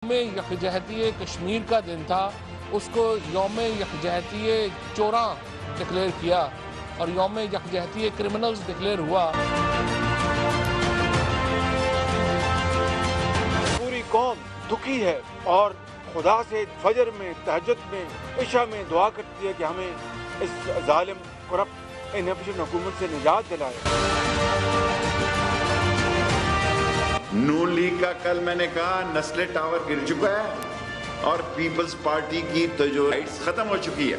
یوم یکجہتی کشمیر کا دن تھا، اس کو یوم یکجہتی چوراں ڈکلیئر کیا اور یوم یکجہتی کرمنلز ڈکلیئر ہوا۔ پوری قوم دکھی ہے اور خدا سے فجر میں، تہجد میں، عشاء میں دعا کرتی ہے کہ ہمیں اس ظالم کرپٹ انیفیشینٹ حکومت سے نجات دلائے۔ نون لیگ کا کل میں نے کہا نسل ٹاور گر چکا ہے اور پیپلز پارٹی کی تو جو رائٹس ختم ہو چکی ہے۔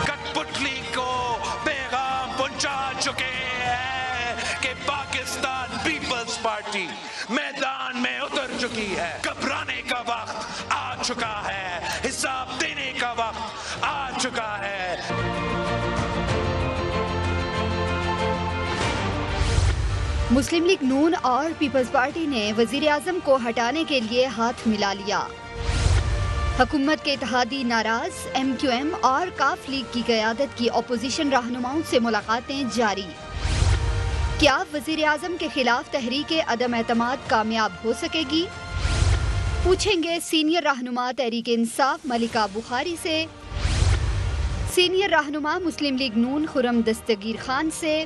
کٹ پتلی کو پیغام پہنچا چکے ہیں کہ پاکستان پیپلز پارٹی میدان میں اتر چکی ہے۔ گھبرانے کا وقت آ چکا ہے، حساب دینے کا وقت آ چکا ہے۔ مسلم لیگ نون اور پیپلز پارٹی نے وزیر اعظم کو ہٹانے کے لیے ہاتھ ملا لیا۔ حکومت کے اتحادی ناراض، ایم کیو ایم اور کاف لیگ کی قیادت کی اپوزیشن رہنماؤں سے ملاقاتیں جاری۔ کیا وزیر اعظم کے خلاف تحریک عدم اعتماد کامیاب ہو سکے گی؟ پوچھیں گے سینئر رہنما تحریک انصاف ملکہ بخاری سے، سینئر رہنما مسلم لیگ نون خرم دستگیر خان سے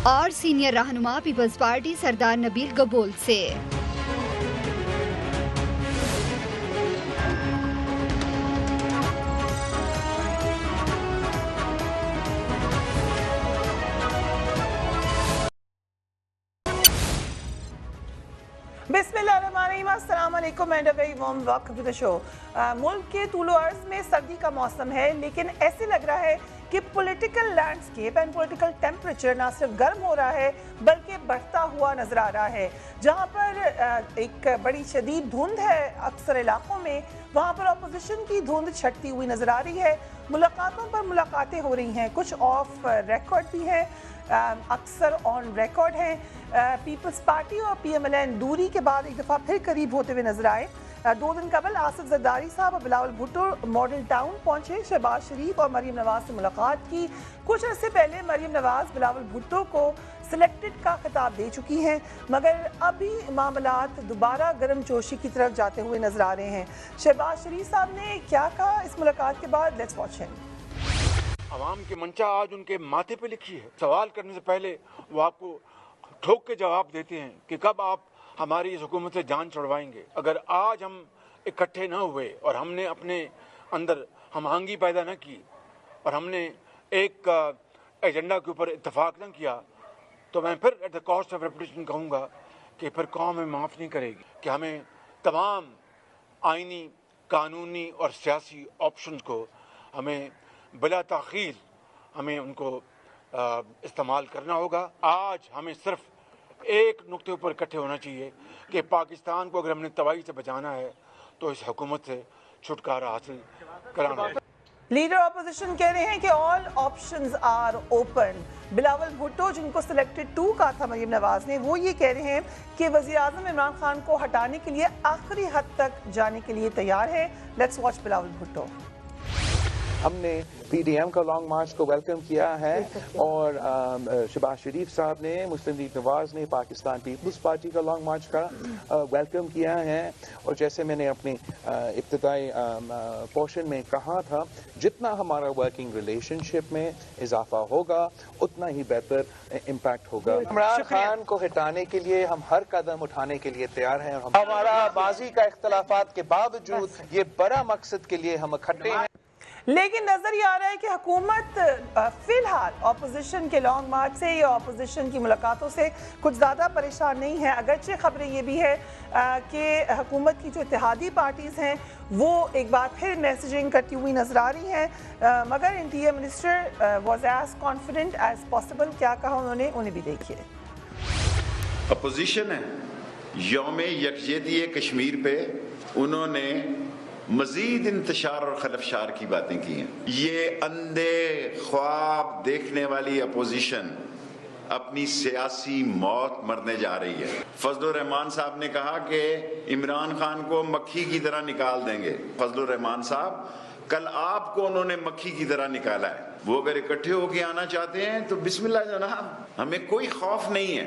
اور سینئر رہنما پیپلز پارٹی سردار نبیل گبول سے۔ بسم اللہ الرحمن الرحیم، السلام علیکم and a very warm welcome to the show. ملک کے طول و عرض میں سردی کا موسم ہے، لیکن ایسے لگ رہا ہے کہ political landscape and political temperature نہ صرف گرم ہو رہا ہے بلکہ بڑھتا ہوا نظر آ رہا ہے۔ جہاں پر ایک بڑی شدید دھند ہے اکثر علاقوں میں، وہاں پر اپوزیشن کی دھند چھٹتی ہوئی نظر آ رہی ہے۔ ملاقاتوں پر ملاقاتیں ہو رہی ہیں، کچھ آف ریکارڈ بھی ہیں، اکثر آن ریکارڈ ہیں۔ پیپلز پارٹی اور پی ایم ایل این دوری کے بعد ایک دفعہ پھر قریب ہوتے ہوئے نظر آئے۔ 2 دن قبل آصف زرداری صاحب اور بلاول بھٹو ماڈل ٹاؤن پہنچے، شہباز شریف اور مریم نواز سے ملاقات کی۔ کچھ عرصے پہلے مریم نواز بلاول بھٹو کو سلیکٹڈ کا خطاب دے چکی ہیں، مگر ابھی معاملات دوبارہ گرم جوشی کی طرف جاتے ہوئے نظر آ رہے ہیں۔ شہباز شریف صاحب نے کیا کہا اس ملاقات کے بعد؟ لیٹس واچ ہم۔ عوام کی منشا آج ان کے ماتھے پہ لکھی ہے۔ سوال کرنے سے پہلے وہ آپ کو ٹھوک کے جواب دیتے ہیں کہ کب آپ ہماری اس حکومت سے جان چھڑوائیں گے۔ اگر آج ہم اکٹھے نہ ہوئے اور ہم نے اپنے اندر ہم آہنگی پیدا نہ کی اور ہم نے ایک ایجنڈا کے اوپر اتفاق نہ کیا، تو میں پھر at the cost of reputation کہوں گا کہ پھر قوم ہمیں معاف نہیں کرے گی، کہ ہمیں تمام آئینی، قانونی اور سیاسی آپشنز کو ہمیں بلا تاخیر ہمیں ان کو استعمال کرنا ہوگا۔ آج ہمیں صرف ایک نقطے اوپر اکٹھے ہونا چاہیے کہ پاکستان کو اگر ہم نے تباہی سے بچانا ہے تو اس حکومت سے چھٹکارا حاصل کرانا ہے۔ لیڈر اپوزیشن کہہ رہے ہیں کہ all options are open. Bilawal Bhutto, جن کو سلیکٹڈ 2 کہا تھا مریم نواز نے، وہ یہ کہہ رہے ہیں کہ وزیر اعظم عمران خان کو ہٹانے کے لیے آخری حد تک جانے کے لیے تیار ہے۔ Let's watch Bilawal Bhutto. ہم نے پی ڈی ایم کا لانگ مارچ کو ویلکم کیا ہے اور شہباز شریف صاحب نے، مسلم لیگ نواز نے پاکستان پیپلز پارٹی کا لانگ مارچ کا ویلکم کیا ہے۔ اور جیسے میں نے اپنی ابتدائی پورشن میں کہا تھا، جتنا ہمارا ورکنگ ریلیشن شپ میں اضافہ ہوگا اتنا ہی بہتر امپیکٹ ہوگا۔ عمران خان کو ہٹانے کے لیے ہم ہر قدم اٹھانے کے لیے تیار ہیں۔ ہمارا ماضی کا اختلافات کے باوجود یہ بڑا مقصد کے لیے ہم اکٹھے ہیں۔ لیکن نظر یہ آ رہا ہے کہ حکومت فی الحال اپوزیشن کے لانگ مارچ سے یا اپوزیشن کی ملاقاتوں سے کچھ زیادہ پریشان نہیں ہے۔ اگرچہ خبریں یہ بھی ہے کہ حکومت کی جو اتحادی پارٹیز ہیں وہ ایک بار پھر میسیجنگ کرتی ہوئی نظر آ رہی ہیں، مگر interior minister was as confident as possible. کیا کہا انہوں نے، انہیں بھی دیکھیے۔ اپوزیشن ہے، یوم یکجہتی کشمیر پہ انہوں نے مزید انتشار اور خلفشار کی باتیں کی ہیں۔ یہ اندھے خواب دیکھنے والی اپوزیشن اپنی سیاسی موت مرنے جا رہی ہے۔ فضل الرحمان صاحب نے کہا کہ عمران خان کو مکھی کی طرح نکال دیں گے۔ فضل الرحمان صاحب، کل آپ کو انہوں نے مکھی کی طرح نکالا ہے۔ وہ اگر اکٹھے ہو کے آنا چاہتے ہیں تو بسم اللہ جناب، ہمیں کوئی خوف نہیں ہے۔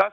10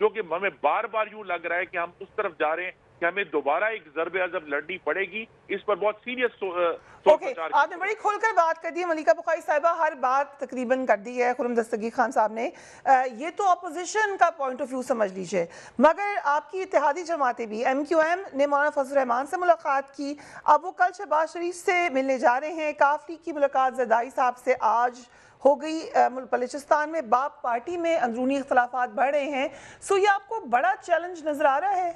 جو کہ ہمیں بار بار یوں لگ رہا ہے کہ ہم اس طرف جا رہے ہیں کہ ہمیں دوبارہ ایک ضرب عضب لڑنی پڑے گی. اس پر بہت سیریس اوکے، آپ نے بڑی کھول کر بات کر دی ہے ملیکہ بخاری صاحبہ، ہر بات تقریباً کر دی ہے خرم دستگیر خان صاحب نے. یہ تو اپوزیشن کا پوائنٹ آف ویو سمجھ لیجئے، مگر آپ کی اتحادی جماعتیں بھی، ایم کیو ایم نے مولانا فضل الرحمان سے ملاقات کی، اب وہ کل شہباز شریف سے ملنے جا رہے ہیں. کاف لیگ کی ملاقات زرداری صاحب سے آج ہو گئی. بلوچستان میں باپ پارٹی میں اندرونی اختلافات بڑھ رہے ہیں، سو یہ آپ کو بڑا چیلنج نظر آ رہا ہے؟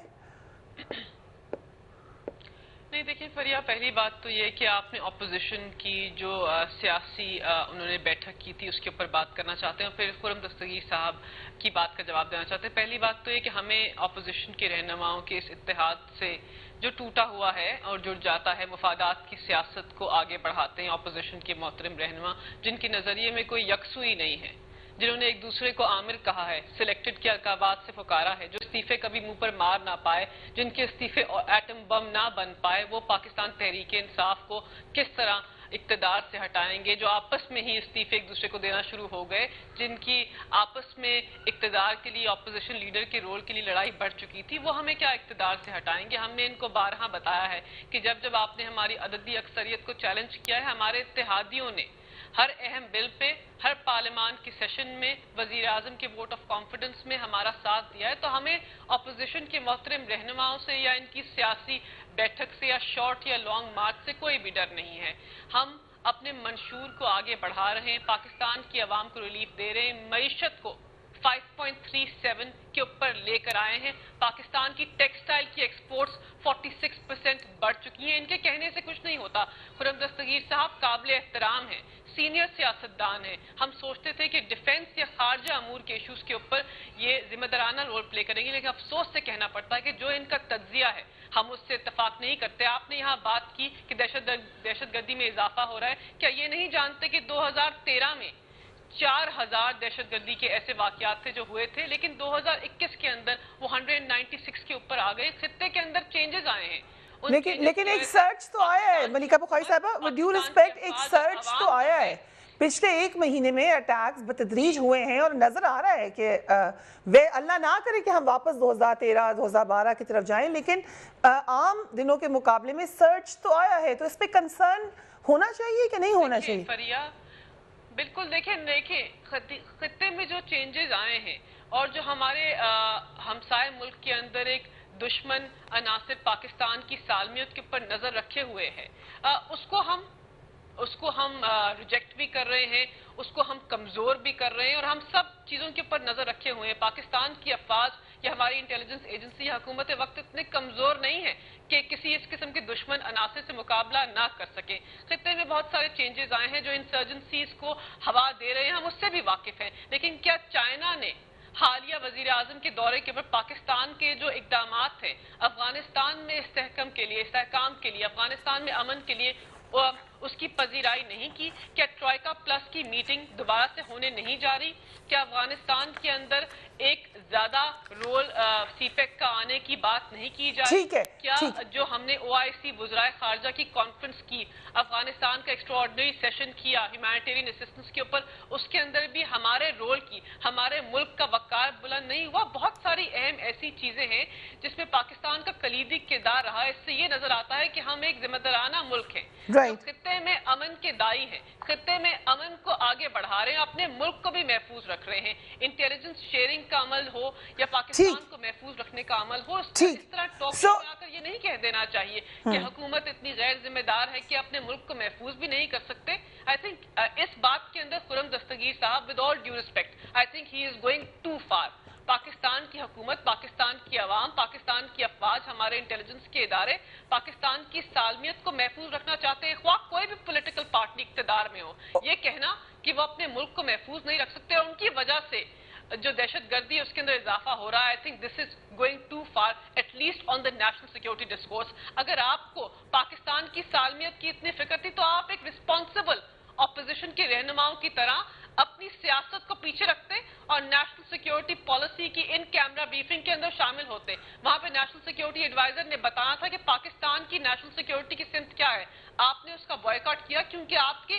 نہیں دیکھیں فریہ، پہلی بات تو یہ کہ آپ نے اپوزیشن کی جو سیاسی انہوں نے بیٹھک کی تھی اس کے اوپر بات کرنا چاہتے ہیں، اور پھر خرم دستگیر صاحب کی بات کا جواب دینا چاہتے ہیں. پہلی بات تو یہ کہ ہمیں اپوزیشن کے رہنماؤں کے اس اتحاد سے جو ٹوٹا ہوا ہے اور جڑ جاتا ہے، مفادات کی سیاست کو آگے بڑھاتے ہیں اپوزیشن کے محترم رہنما، جن کے نظریے میں کوئی یکسوئی نہیں ہے، جنہوں نے ایک دوسرے کو عامر کہا ہے، سلیکٹڈ کے القابات سے پکارا ہے، جو استعفے کبھی منہ پر مار نہ پائے، جن کے استعفے ایٹم بم نہ بن پائے، وہ پاکستان تحریک انصاف کو کس طرح اقتدار سے ہٹائیں گے. جو آپس میں ہی استعفے ایک دوسرے کو دینا شروع ہو گئے، جن کی آپس میں اقتدار کے لیے اپوزیشن لیڈر کے رول کے لیے لڑائی بڑھ چکی تھی، وہ ہمیں کیا اقتدار سے ہٹائیں گے. ہم نے ان کو بارہا بتایا ہے کہ جب آپ نے ہماری عددی اکثریت کو چیلنج کیا ہے، ہمارے اتحادیوں نے ہر اہم بل پہ ہر پارلیمان کی سیشن میں وزیر اعظم کے ووٹ آف کانفیڈنس میں ہمارا ساتھ دیا ہے. تو ہمیں اپوزیشن کے محترم رہنماؤں سے یا ان کی سیاسی بیٹھک سے یا شارٹ یا لانگ مارچ سے کوئی بھی ڈر نہیں ہے. ہم اپنے منشور کو آگے بڑھا رہے ہیں، پاکستان کی عوام کو ریلیف دے رہے ہیں، معیشت کو 5.37 کے اوپر لے کر آئے ہیں. پاکستان کی ٹیکسٹائل کی ایکسپورٹس 46% بڑھ چکی ہیں. ان کے کہنے سے کچھ نہیں ہوتا. خرم دستگیر صاحب قابل احترام ہیں، سینئر سیاستدان ہیں. ہم سوچتے تھے کہ ڈیفنس یا خارجہ امور کے ایشوز کے اوپر یہ ذمہ دارانہ رول پلے کریں گے، لیکن افسوس سے کہنا پڑتا ہے کہ جو ان کا تجزیہ ہے ہم اس سے اتفاق نہیں کرتے. آپ نے یہاں بات کی کہ دہشت گردی میں اضافہ ہو رہا ہے. کیا یہ نہیں جانتے کہ 2013 میں 4000 دہشت گردی کے ایسے واقعات تھے جو ہوئے تھے، لیکن 2021 کے اندر وہ 196 کے اوپر آ گئے. خطے کے اندر چینجز آئے ہیں، لیکن ایک سرچ تو آیا ہے ملیکہ بخاری صاحبہ، ود ڈیو ریسپیکٹ ایک سرچ تو آیا ہے. پچھلے ایک مہینے میں اٹیکس بتدریج ہوئے ہیں اور نظر آ رہا ہے کہ اللہ نہ کرے کہ ہم واپس 2013 2012 کی طرف جائیں، لیکن عام دنوں کے مقابلے میں سرچ تو آیا ہے. تو اس پہ کنسرن ہونا چاہیے کہ نہیں ہونا چاہیے؟ فریہ بالکل دیکھیں خطے میں جو چینجز آئے ہیں اور جو ہمارے ہمسائے ملک کے اندر ایک دشمن عناصر پاکستان کی سالمیت کے اوپر نظر رکھے ہوئے ہیں، اس کو ہم ریجیکٹ بھی کر رہے ہیں، اس کو ہم کمزور بھی کر رہے ہیں، اور ہم سب چیزوں کے اوپر نظر رکھے ہوئے ہیں. پاکستان کی افواج یا ہماری انٹیلیجنس ایجنسی یا حکومت وقت اتنے کمزور نہیں ہے کہ کسی اس قسم کے دشمن عناصر سے مقابلہ نہ کر سکیں. خطے میں بہت سارے چینجز آئے ہیں جو انسرجنسیز کو ہوا دے رہے ہیں، ہم اس سے بھی واقف ہیں. لیکن کیا چائنا نے حالیہ وزیر اعظم کے دورے کے اوپر پاکستان کے جو اقدامات ہیں افغانستان میں استحکام کے لیے افغانستان میں امن کے لیے اس کی پذیرائی نہیں کی؟ کیا ٹرائیکا پلس کی میٹنگ دوبارہ سے ہونے نہیں جا رہی؟ کیا افغانستان کے اندر ایک زیادہ رول سی پیک کا آنے کی بات نہیں کی جا رہی؟ کیا جو ہم نے OIC وزرائے خارجہ کی کانفرنس کی، افغانستان کا ایکسٹراڈنری سیشن کیا ہیومینیٹیرین اسسٹنس کے اوپر، اس کے اندر بھی ہمارے رول کی، ہمارے ملک کا وقار بلند نہیں ہوا؟ بہت ساری اہم ایسی چیزیں ہیں جس میں پاکستان کا کلیدی کردار رہا ہے. اس سے یہ نظر آتا ہے کہ ہم ایک ذمہ دارانہ ملک ہیں، خطے میں امن کے دائی ہیں، خطے میں امن کو آگے بڑھا رہے ہیں، اپنے ملک کو بھی محفوظ رکھ رہے ہیں. انٹیلیجنس شیئرنگ کا عمل ہو یا پاکستان کو محفوظ رکھنے کا عمل ہو، اس طرح ٹاک شو میں آ کر یہ نہیں کہہ دینا چاہیے کہ حکومت اتنی غیر ذمہ دار ہے کہ اپنے ملک کو محفوظ بھی نہیں کر سکتے. آئی تھنک اس بات کے اندر Khurram Dastgir sahab with all due respect I think he is going too far. Pakistan کی حکومت، پاکستان کی عوام، پاکستان کی افواج، ہمارے انٹیلیجنس کے ادارے پاکستان کی سالمیت کو محفوظ رکھنا چاہتے ہیں، خواہ کوئی بھی پولیٹیکل پارٹی اقتدار میں ہو. یہ کہنا کہ وہ اپنے ملک کو محفوظ نہیں رکھ سکتے اور ان کی وجہ سے جو دہشت گردی ہے اس کے اندر اضافہ ہو رہا ہے، I think this is going too far, at least on the national security discourse. اگر آپ کو پاکستان کی سالمیت کی اتنی فکر تھی تو آپ ایک ریسپانسبل اپوزیشن کے رہنماؤں کی طرح اپنی سیاست کو پیچھے رکھتے اور نیشنل سیکیورٹی پالیسی کی ان کیمرہ بریفنگ کے اندر شامل ہوتے. وہاں پہ نیشنل سیکیورٹی ایڈوائزر نے بتایا تھا کہ پاکستان کی نیشنل سیکیورٹی کی سمت کیا ہے. آپ نے اس کا بائیکاٹ کیا کیونکہ آپ کے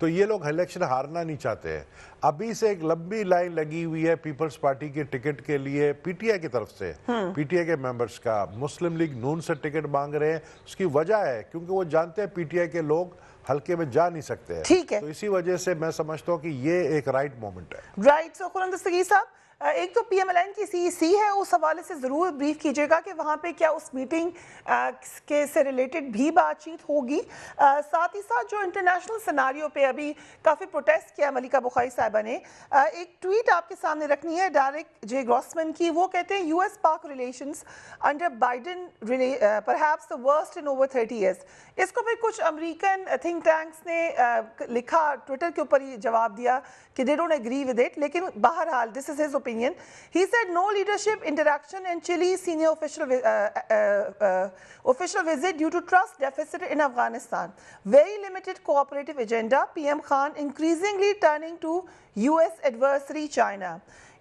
تو یہ لوگ الیکشن ہارنا نہیں چاہتے ہیں. ابھی سے ایک لمبی لائن لگی ہوئی ہے پیپلز پارٹی کے ٹکٹ کے لیے پی ٹی آئی کی طرف سے, پی ٹی آئی کے ممبرز کا. مسلم لیگ نون سے ٹکٹ مانگ رہے ہیں. اس کی وجہ ہے کیونکہ وہ جانتے ہیں پی ٹی آئی کے لوگ حلقے میں جا نہیں سکتے ہیں. ٹھیک ہے, تو اسی وجہ سے میں سمجھتا ہوں کہ یہ ایک رائٹ مومنٹ ہے. رائٹ. سو قرآن دستگیر صاحب, ایک تو پی ایم ایل این کی سی سی ہے, اس حوالے سے ضرور بریف کیجیے گا کہ وہاں پہ کیا اس میٹنگ کے سے ریلیٹڈ بھی بات چیت ہوگی. ساتھ ہی ساتھ جو انٹرنیشنل سیناریو پہ ابھی کافی پروٹیسٹ کیا ملکہ بخاری صاحبہ نے, ایک ٹویٹ آپ کے سامنے رکھنی ہے ڈائریکٹ جے گراسمن کی. وہ کہتے ہیں یو ایس پاک relations under Biden perhaps the worst in over 30 years. اس کو پھر کچھ امریکن تھنک ٹینکس نے لکھا, ٹویٹر کے اوپر ہی جواب دیا کہ they don't agree with it, لیکن بہرحال this is his opinion. He said no leadership interaction and Chile's senior official visit due to trust deficit in Afghanistan. Very limited cooperative agenda. PM Khan increasingly turning to US adversary China.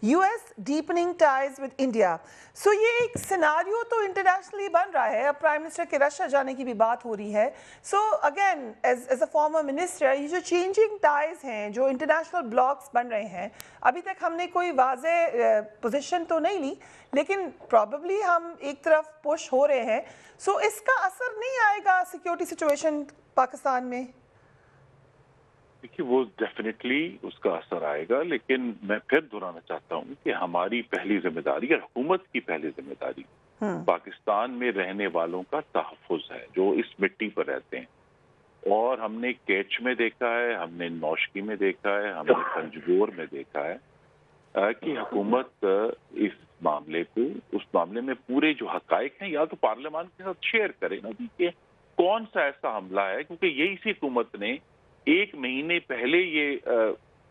US deepening ties with India. So یہ ایک scenario تو internationally بن رہا ہے. اب prime minister کے Russia جانے کی بھی بات ہو رہی ہے. So again as a farmer minister, یہ جو چینجنگ ٹائز ہیں, جو انٹرنیشنل بلاکس بن رہے ہیں, ابھی تک ہم نے کوئی واضح پوزیشن تو نہیں لی, لیکن پرابیبلی ہم ایک طرف پش ہو رہے ہیں. سو اس کا اثر نہیں آئے گا سیکیورٹی سچویشن پاکستان میں؟ دیکھیے وہ ڈیفینیٹلی اس کا اثر آئے گا, لیکن میں پھر دہرانا چاہتا ہوں کہ ہماری پہلی ذمہ داری اور حکومت کی پہلی ذمہ داری پاکستان میں رہنے والوں کا تحفظ ہے جو اس مٹی پر رہتے ہیں. اور ہم نے کیچ میں دیکھا ہے, ہم نے نوشکی میں دیکھا ہے, ہم نے پنجگور میں دیکھا ہے کہ حکومت اس معاملے کو, اس معاملے میں پورے جو حقائق ہیں یا تو پارلیمان کے ساتھ شیئر کرے نا کہ کون سا ایسا حملہ ہے, کیونکہ یہ اسی حکومت نے ایک مہینے پہلے یہ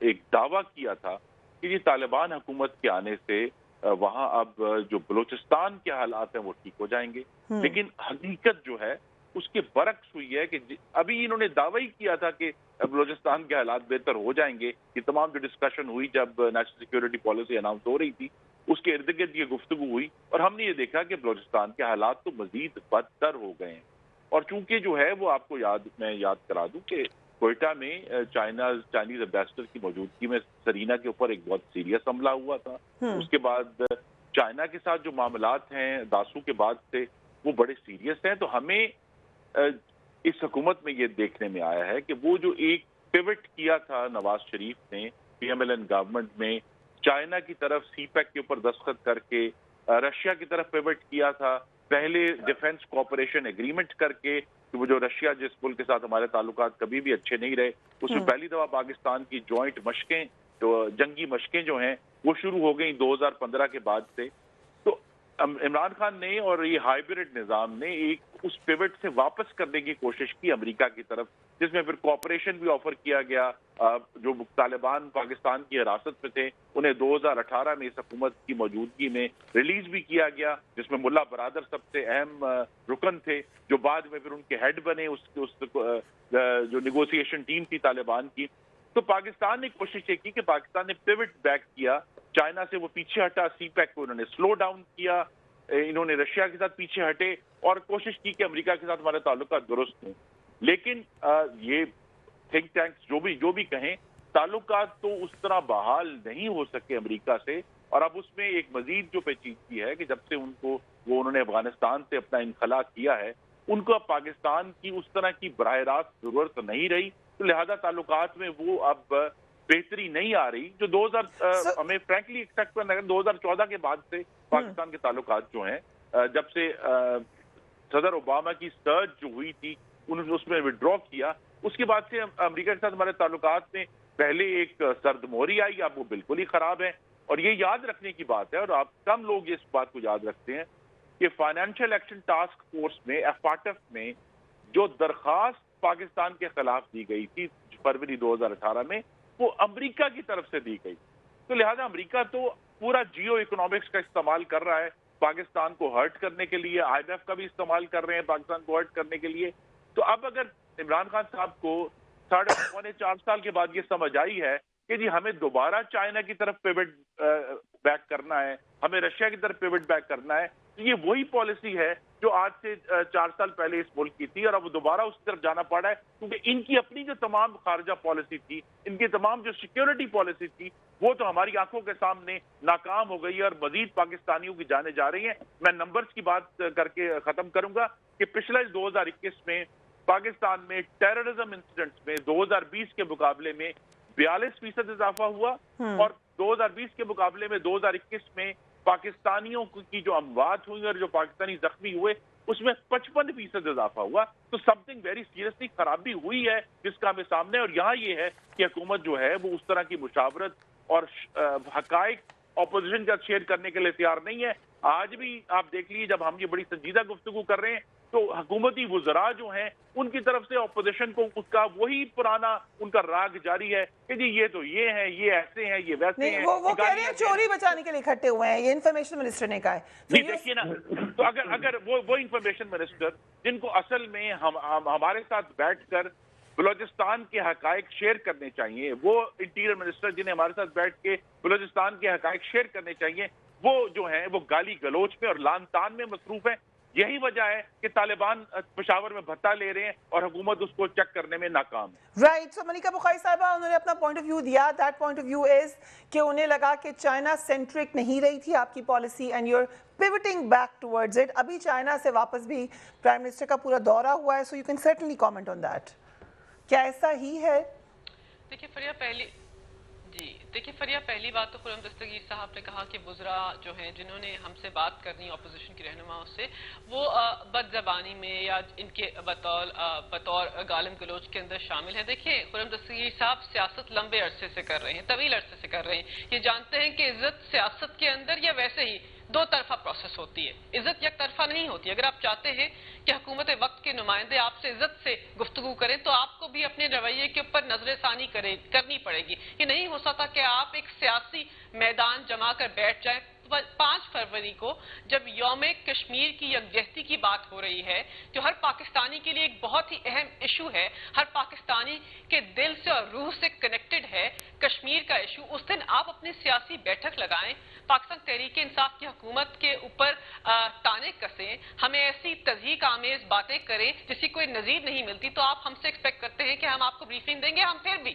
ایک دعویٰ کیا تھا کہ یہ طالبان حکومت کے آنے سے وہاں اب جو بلوچستان کے حالات ہیں وہ ٹھیک ہو جائیں گے. لیکن حقیقت جو ہے اس کے برعکس ہوئی ہے کہ ابھی انہوں نے دعویٰ ہی کیا تھا کہ بلوچستان کے حالات بہتر ہو جائیں گے. یہ تمام جو ڈسکشن ہوئی جب نیشنل سیکیورٹی پالیسی اناؤنس ہو رہی تھی, اس کے ارد گرد یہ گفتگو ہوئی اور ہم نے یہ دیکھا کہ بلوچستان کے حالات تو مزید بدتر ہو گئے ہیں. اور چونکہ جو ہے وہ آپ کو میں یاد کرا دوں کہ کوئٹہ میں چائنیز امبیسڈر کی موجودگی میں سرینا کے اوپر ایک بہت سیریس حملہ ہوا تھا. اس کے بعد چائنا کے ساتھ جو معاملات ہیں داسو کے بعد سے وہ بڑے سیریس ہیں. تو ہمیں اس حکومت میں یہ دیکھنے میں آیا ہے کہ وہ جو ایک پیوٹ کیا تھا نواز شریف نے P M L N government میں, چائنا کی طرف سی پیک کے اوپر دستخط کر کے, رشیا کی طرف پیوٹ کیا تھا, پہلے ڈیفنس کوآپریشن ایگریمنٹ کر کے, کہ وہ جو رشیا جس ملک کے ساتھ ہمارے تعلقات کبھی بھی اچھے نہیں رہے, اس میں پہلی دفعہ پاکستان کی جوائنٹ مشقیں, جو جنگی مشقیں جو ہیں وہ شروع ہو گئیں 2015 کے بعد سے. تو عمران خان نے اور یہ ہائیبرڈ نظام نے ایک اس پیوٹ سے واپس کرنے کی کوشش کی امریکہ کی طرف, جس میں پھر کوآپریشن بھی آفر کیا گیا. جو طالبان پاکستان کی حراست میں تھے انہیں 2018 میں اس حکومت کی موجودگی میں ریلیز بھی کیا گیا, جس میں ملا برادر سب سے اہم رکن تھے, جو بعد میں پھر ان کے ہیڈ بنے اس جو نیگوسیشن ٹیم تھی طالبان کی. تو پاکستان نے کوشش یہ کی کہ پاکستان نے پیوٹ بیک کیا, چائنا سے وہ پیچھے ہٹا, سی پیک کو انہوں نے سلو ڈاؤن کیا, انہوں نے رشیا کے ساتھ پیچھے ہٹے اور کوشش کی کہ امریکہ کے ساتھ ہمارے تعلقات درست ہوں. لیکن یہ تھنک ٹینکس جو بھی کہیں, تعلقات تو اس طرح بحال نہیں ہو سکے امریکہ سے. اور اب اس میں ایک مزید جو پیچیدگی ہے کہ جب سے انہوں نے افغانستان سے اپنا انخلا کیا ہے, ان کو اب پاکستان کی اس طرح کی براہ راست ضرورت نہیں رہی, تو لہذا تعلقات میں وہ اب بہتری نہیں آ رہی جو ہمیں فرینکلی ایکسپیکٹ کرنا ہے. 2014 کے بعد سے پاکستان کے تعلقات جو ہیں, جب سے صدر اوباما کی سرج جو ہوئی تھی انہوں نے اس میں وڈرا کیا, اس کے بعد سے امریکہ کے ساتھ ہمارے تعلقات میں پہلے ایک سرد موری آئی, اب وہ بالکل ہی خراب ہے. اور یہ یاد رکھنے کی بات ہے, اور آپ کم لوگ اس بات کو یاد رکھتے ہیں کہ فائنینشیل ایکشن ٹاسک فورس میں FATF میں جو درخواست پاکستان کے خلاف دی گئی تھی فروری 2018 میں, وہ امریکہ کی طرف سے دی گئی. تو لہذا امریکہ تو پورا جیو اکنامکس کا استعمال کر رہا ہے پاکستان کو ہرٹ کرنے کے لیے, IMF کا بھی استعمال کر رہے ہیں پاکستان کو ہرٹ کرنے کے لیے. تو اب اگر عمران خان صاحب کو 3.25 4 سال کے بعد یہ سمجھ آئی ہے کہ جی ہمیں دوبارہ چائنا کی طرف پیوٹ بیک کرنا ہے, ہمیں رشیا کی طرف پیوٹ بیک کرنا ہے. یہ وہی پالیسی ہے جو آج سے 4 سال پہلے اس ملک کی تھی, اور اب دوبارہ اس طرف جانا پڑا ہے, کیونکہ ان کی اپنی جو تمام خارجہ پالیسی تھی, ان کی تمام جو سیکیورٹی پالیسی تھی, وہ تو ہماری آنکھوں کے سامنے ناکام ہو گئی ہے, اور مزید پاکستانیوں کی جانیں جا رہی ہیں. میں نمبرز کی بات کر کے ختم کروں گا کہ پچھلے 2021 میں پاکستان میں ٹیررزم انسیڈنٹس میں 2020 کے مقابلے میں 42% اضافہ ہوا, اور 2020 کے مقابلے میں 2021 میں پاکستانیوں کی جو اموات ہوئی اور جو پاکستانی زخمی ہوئے اس میں 55% اضافہ ہوا. تو سم تھنگ ویری سیریسلی خرابی ہوئی ہے جس کا ہمیں سامنے, اور یہاں یہ ہے کہ حکومت جو ہے وہ اس طرح کی مشاورت اور حقائق اپوزیشن کا شیئر کرنے کے لیے تیار نہیں ہے. آج بھی آپ دیکھ لیجیے جب ہم یہ بڑی سنجیدہ گفتگو کر رہے ہیں تو حکومتی وزراء جو ہیں ان کی طرف سے اپوزیشن کو اس کا وہی پرانا ان کا راگ جاری ہے کہ جی یہ تو یہ ہیں, یہ ایسے ہیں, یہ ویسے ہیں. وہ کہہ رہے ہیں چوری بچانے کے لیے اکٹھے ہوئے ہیں, یہ انفارمیشن منسٹر نے کہا ہے. نہیں دیکھیے نا, تو اگر وہ انفارمیشن منسٹر جن کو اصل میں ہمارے ساتھ بیٹھ کر بلوچستان کے حقائق شیئر کرنے چاہیے, وہ انٹیریئر منسٹر جنہیں ہمارے ساتھ بیٹھ کے بلوچستان کے حقائق شیئر کرنے چاہیے, وہ جو ہیں وہ گالی گلوچ میں اور لان تان میں مصروف ہیں. یہی وجہ ہے کہ طالبان پشاور میں بھتہ لے رہے ہیں اور حکومت اس کو چیک کرنے میں ناکام ہے. رائٹ. سو ملیکہ بخاری صاحبہ انہوں نے اپنا پوائنٹ آف ویو دیا. That point of view is کہ انہیں لگا کہ چائنا سینٹرک نہیں رہی تھی آپ کی policy, and you are pivoting back towards it. ابھی چائنا سے واپس بھی پرائم منسٹر کا پورا دورہ ہوا ہے, so you can certainly comment on that. کیا ایسا ہی ہے؟ دیکھیے فریہ پہلی بات تو خرم دستگیر صاحب نے کہا کہ وزراء جو ہیں جنہوں نے ہم سے بات کرنی اپوزیشن کی رہنماؤں سے, وہ بد زبانی میں یا ان کے بطور گالم گلوچ کے اندر شامل ہیں. دیکھیں خرم دستگیر صاحب سیاست لمبے عرصے سے کر رہے ہیں, طویل عرصے سے کر رہے ہیں. یہ جانتے ہیں کہ عزت سیاست کے اندر یا ویسے ہی دو طرفہ پروسیس ہوتی ہے, عزت یک طرفہ نہیں ہوتی. اگر آپ چاہتے ہیں کہ حکومت وقت کے نمائندے آپ سے عزت سے گفتگو کریں تو آپ کو بھی اپنے رویے کے اوپر نظر ثانی کرنی پڑے گی. یہ نہیں ہو سکتا کہ آپ ایک سیاسی میدان جما کر بیٹھ جائیں. 5 فروری کو جب یوم کشمیر کی یکجہتی کی بات ہو رہی ہے جو ہر پاکستانی کے لیے ایک بہت ہی اہم ایشو ہے, ہر پاکستانی کے دل سے اور روح سے کنیکٹڈ ہے کشمیر کا ایشو, اس دن آپ اپنی سیاسی بیٹھک لگائیں, پاکستان تحریک انصاف کی حکومت کے اوپر تانے کسیں, ہمیں ایسی تضحیک آمیز باتیں کریں جس کی کوئی نظیر نہیں ملتی, تو آپ ہم سے ایکسپیکٹ کرتے ہیں کہ ہم آپ کو بریفنگ دیں گے. ہم پھر بھی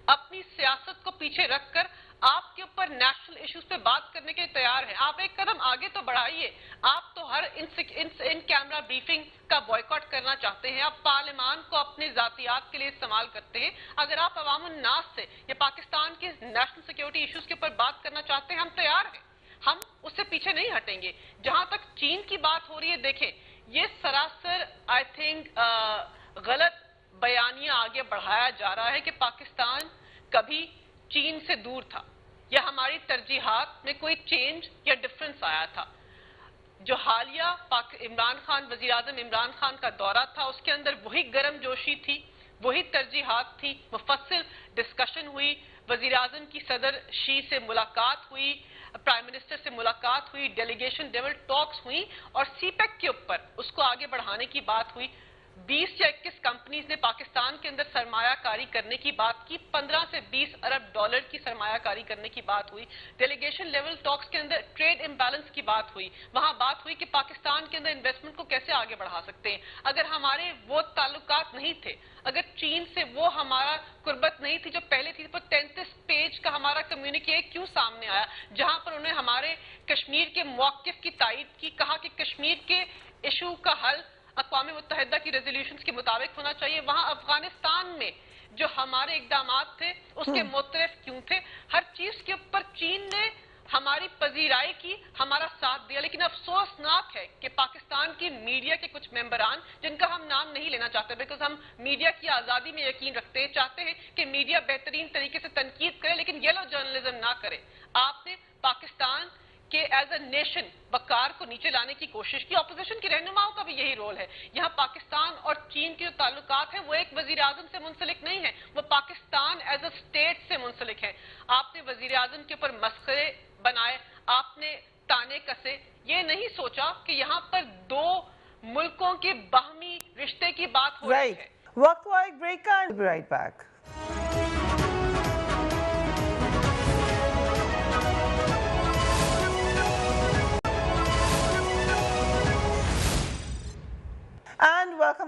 اپنی سیاست کو پیچھے رکھ کر آپ کے اوپر نیشنل ایشوز پہ بات کرنے کے تیار ہیں. آپ ایک قدم آگے تو بڑھائیے. آپ تو ہر ان کیمرہ بریفنگ کا بائیکاٹ کرنا چاہتے ہیں, آپ پارلیمان کو اپنے ذاتیات کے لیے استعمال کرتے ہیں. اگر آپ عوام الناس سے یا پاکستان کے نیشنل سیکیورٹی ایشوز کے اوپر بات کرنا چاہتے ہیں, ہم تیار ہیں, ہم اس سے پیچھے نہیں ہٹیں گے. جہاں تک چین کی بات ہو رہی ہے, دیکھیں یہ سراسر آئی تھنک غلط بیانیہ آگے بڑھایا جا رہا ہے کہ پاکستان کبھی چین سے دور تھا یا ہماری ترجیحات میں کوئی چینج یا ڈفرنس آیا تھا. جو حالیہ عمران خان وزیر اعظم عمران خان کا دورہ تھا اس کے اندر وہی گرم جوشی تھی, وہی ترجیحات تھی, مفصل ڈسکشن ہوئی, وزیر اعظم کی صدر شی سے ملاقات ہوئی, پرائم منسٹر سے ملاقات ہوئی, ڈیلیگیشن لیول ٹاکس ہوئی, اور سی پیک کے اوپر اس کو آگے بڑھانے کی بات ہوئی. 20 یا 21 کمپنیز نے پاکستان کے اندر سرمایہ کاری کرنے کی بات کی, 15 سے 20 ارب ڈالر کی سرمایہ کاری کرنے کی بات ہوئی. ڈیلیگیشن لیول ٹاکس کے اندر ٹریڈ امبیلنس کی بات ہوئی, وہاں بات ہوئی کہ پاکستان کے اندر انویسٹمنٹ کو کیسے آگے بڑھا سکتے ہیں. اگر ہمارے وہ تعلقات نہیں تھے, اگر چین سے وہ ہمارا قربت نہیں تھی جو پہلے تھی, تو 33 پیج کا ہمارا کمیونیکے کیوں سامنے آیا جہاں پر انہیں ہمارے کشمیر کے موقف کی تائید کی, کہا کہ کشمیر کے ایشو کا حل اقوام متحدہ کی ریزولوشنز کے مطابق ہونا چاہیے. وہاں افغانستان میں جو ہمارے اقدامات تھے اس کے معترف کیوں تھے. ہر چیز کے اوپر چین نے ہماری پذیرائی کی, ہمارا ساتھ دیا. لیکن افسوسناک ہے کہ پاکستان کی میڈیا کے کچھ ممبران, جن کا ہم نام نہیں لینا چاہتے بیکاز ہم میڈیا کی آزادی میں یقین رکھتے ہیں, چاہتے ہیں کہ میڈیا بہترین طریقے سے تنقید کرے لیکن یلو جرنلزم نہ کرے. آپ نے پاکستان کہ ایز اے نیشن وقار کو نیچے لانے کی کوشش کی. اپوزیشن کی رہنماؤں کا بھی یہی رول ہے. یہاں پاکستان اور چین کے جو تعلقات ہیں وہ ایک وزیر اعظم سے منسلک نہیں ہیں, وہ پاکستان ایز اے اسٹیٹ سے منسلک ہیں. آپ نے وزیر اعظم کے اوپر مسخرے بنائے, آپ نے تانے کسے, یہ نہیں سوچا کہ یہاں پر دو ملکوں کے باہمی رشتے کی بات ہو رہی ہے. وقت ہوا ایک بریک کا, اینڈ بی رائٹ بیک.